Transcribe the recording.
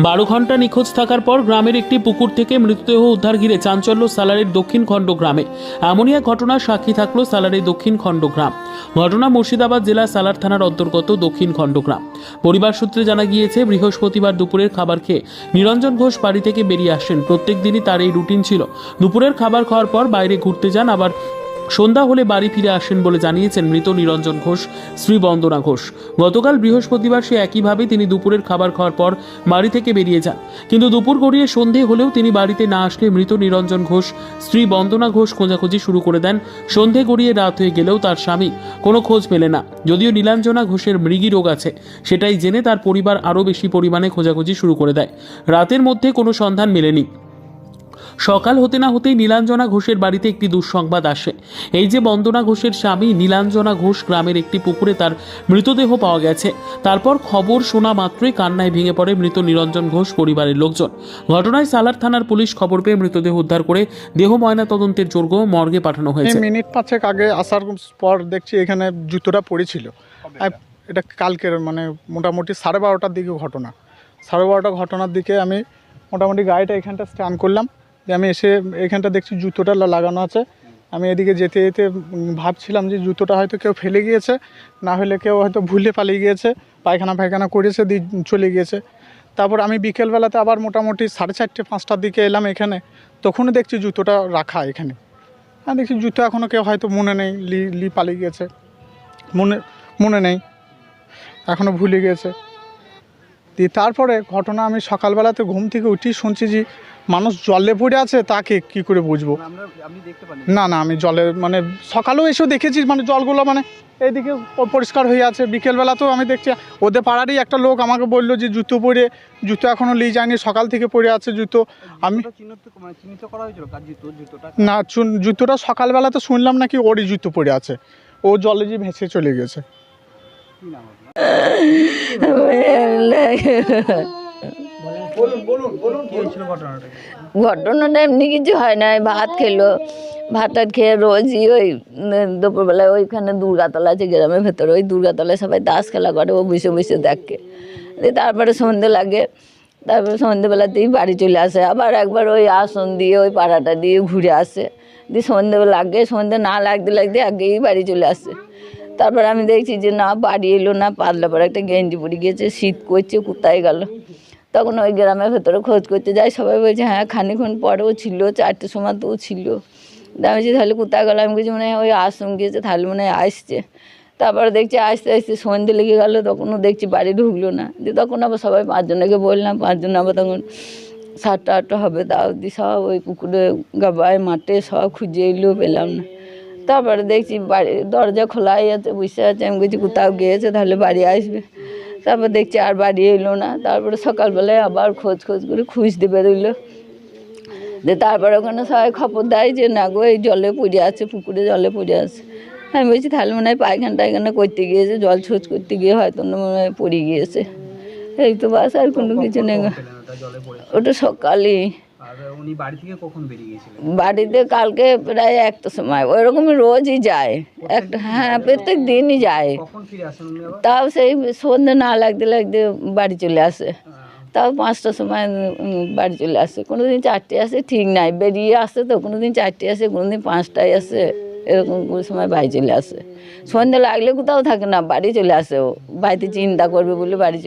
12 ঘন্টা নিখোঁজ থাকার পর গ্রামের একটি পুকুর থেকে মৃতদেহ উদ্ধার ঘিরে চাঞ্চল্য সালারের দক্ষিণ খণ্ড গ্রামে। এমনই এক ঘটনার সাক্ষী থাকলো সালারের দক্ষিণ খণ্ড গ্রাম। ঘটনা মুর্শিদাবাদ জেলা সালার থানার অন্তর্গত দক্ষিণ খণ্ড গ্রাম। পরিবার সূত্রে জানা গিয়েছে, বৃহস্পতিবার দুপুরের খাবার খেয়ে নিরঞ্জন ঘোষ বাড়ি থেকে বেরিয়ে আসেন। প্রত্যেক দিনই তার এই রুটিন ছিল। দুপুরের খাবার খাওয়ার পর বাইরে ঘুরতে যান, আবার সন্ধ্যা হলে বাড়ি ফিরে আসেন বলে জানিয়েছেন মৃত নিরঞ্জন ঘোষ স্ত্রী বন্দনা ঘোষ। গতকাল বৃহস্পতিবার সে একইভাবে তিনি দুপুরের খাবার খাওয়ার পর বাড়ি থেকে বেরিয়ে যান, কিন্তু দুপুর গড়িয়ে সন্ধে হলেও তিনি বাড়িতে না আসলে মৃত নিরঞ্জন ঘোষ স্ত্রী বন্দনা ঘোষ খোঁজাখুঁজি শুরু করে দেন। সন্ধে গড়িয়ে রাত হয়ে গেলেও তার স্বামী কোনো খোঁজ পেলে না। যদিও নীলাঞ্জনা ঘোষের মৃগী রোগ আছে, সেটাই জেনে তার পরিবার আরও বেশি পরিমাণে খোঁজাখুঁজি শুরু করে দেয়। রাতের মধ্যে কোনো সন্ধান মেলেনি। সকাল হতে না হতেই নীলাঞ্জনা ঘোষের বাড়িতে একটি দুঃসংবাদ আসে। এই যে বন্দনা ঘোষের স্বামী নীলাঞ্জনা ঘোষ গ্রামের একটি পুকুরে তার মৃতদেহ পাওয়া গেছে। তারপর খবর শোনা মাত্রই কান্নায় ভেঙে পড়ে মৃত নিরঞ্জন ঘোষ পরিবারের লোকজন। ঘটনায় সালার থানার পুলিশ খবর পেয়ে মৃতদেহ উদ্ধার করে দেহ ময়না তদন্তের জন্য মর্গে পাঠানো হয়েছে। মিনিট 5 আগে আসার পর দেখছি এখানে জুতোটা পড়েছিল। এটা কালকের মানে মোটামুটি 12:30টার দিকে ঘটনা। 12:30 ঘটনার দিকে আমি মোটামুটি গাড়িটা এখানটা স্ট্যান্ড করলাম, যে আমি এসে এখানটা দেখছি জুতোটা লাগানো আছে। আমি এদিকে যেতে যেতে ভাবছিলাম যে জুতোটা হয়তো কেউ ফেলে গিয়েছে, না হলে কেউ হয়তো ভুলে পালিয়ে গিয়েছে, পায়খানা করেছে দিয়ে চলে গিয়েছে। তারপর আমি বিকেলবেলাতে আবার মোটামুটি 4:30-5টার দিকে এলাম এখানে, তখনও দেখছি জুতোটা রাখা এখানে। দেখছি জুতো এখনও কেউ হয়তো মনে নেই, লি পালিয়ে গিয়েছে, মনে নেই, এখনও ভুলে গিয়েছে। দিয়ে তারপরে ঘটনা আমি সকালবেলাতে ঘুম থেকে উঠি শুনছি যে মানুষ জলে পড়ে আছে, তাকে কি করে বুঝবো? না আমি জলে মানে সকালেও এসেও দেখেছি, মানে জলগুলো মানে এইদিকে পরিষ্কার হয়ে আছে। বিকেলবেলাতেও আমি দেখছি ওদের পাড়ারই একটা লোক আমাকে বললো যে জুতো এখনও নিয়ে যায়নি, সকাল থেকে পড়ে আছে জুতো। আমি না জুতোটা সকালবেলাতে শুনলাম নাকি ওরই জুতো পড়ে আছে, ও জলে যে ভেসে চলে গেছে। ঘটনাটা এমনি কিছু হয় না। ভাত খেলো, ভাতটা খেয়ে রোজই ওই দুপুরবেলায় ওইখানে দুর্গাতলা আছে গ্রামের ভেতরে, ওই দুর্গাতলায় সবাই তাস খেলা করে, ও বসে বসে দেখে। তারপরে সন্ধে লাগে, তারপরে সন্ধেবেলাতেই বাড়ি চলে আসে। আবার একবার ওই আসন দিয়ে ওই পাড়াটা দিয়ে ঘুরে আসে, দিয়ে সন্ধেবেলা লাগে, সন্ধে না লাগতে আগেই বাড়ি চলে আসে। তারপর আমি দেখছি যে না বাড়ি এলো না, পাতলা পরে একটা গেঞ্জি পরে গিয়েছে, শীত করছে, কোথায় গেল? তখন ওই গ্রামের ভেতরে খোঁজ করতে যাই, সবাই বলছে হ্যাঁ খানিক্ষণ পরেও ছিল, 4টের সময়তেও ছিল। আমি বলছি তাহলে কোথায় গেল? আমি কিছু মনে হয় ওই আশ্রম গিয়েছে, তাহলে মনে হয় আসছে। তারপরে দেখছি আস্তে আস্তে সন্ধে লেগে গেলো, তখনও দেখছি বাড়ি ঢুকলো না। দিয়ে তখন আবার সবাই 5জনকে বললাম, 5জন আবার তখন 7টা-8টা হবে, তাও দিয়ে সব ওই পুকুরে গাবায় মাঠে সব খুঁজে এলেও পেলাম না। তারপরে দেখছি বাড়ির দরজা খোলাই আছে, বসে আছে। আমি বলছি কোথাও গিয়েছে, তাহলে বাড়ি আসবে। তারপর দেখছি আর বাড়ি এলো না। তারপরে সকালবেলায় আবার খোঁজ করে খুঁজতে বেরোইলো। দিয়ে তারপরে ওখানে সবাই খবর দেয় যে না গো এই জলে পড়ে আছে, পুকুরে জলে পড়ে আছে। আমি বলছি তাহলে মনে হয় পায়খানা করতে গিয়েছে, জল ছুঁচ করতে গিয়ে হয়তো মনে হয় পড়ে গিয়েছে। এই তো বাস, আর কোনো কিছু নেই। ওটা সকালে। বাড়িতে কালকে প্রায় 1টার সময়, ওইরকমই রোজই যায় একটা, হ্যাঁ প্রত্যেক দিনই যায়। তাও সেই সন্ধ্যে না লাগতে বাড়ি চলে আসে। তাও 5টার সময় বাড়ি চলে আসে। কোনোদিন 4টে আসে, ঠিক নাই, বেরিয়ে আসে তো। কোনোদিন 4টে আসে, কোনোদিন 5টায় আসে, এরকম কোনো সময় বাড়ি চলে আসে। সন্ধ্যে লাগলে কোথাও থাকে না, বাড়ি চলে আসে। ও বাড়িতে চিন্তা করবে বলে বাড়ি চলে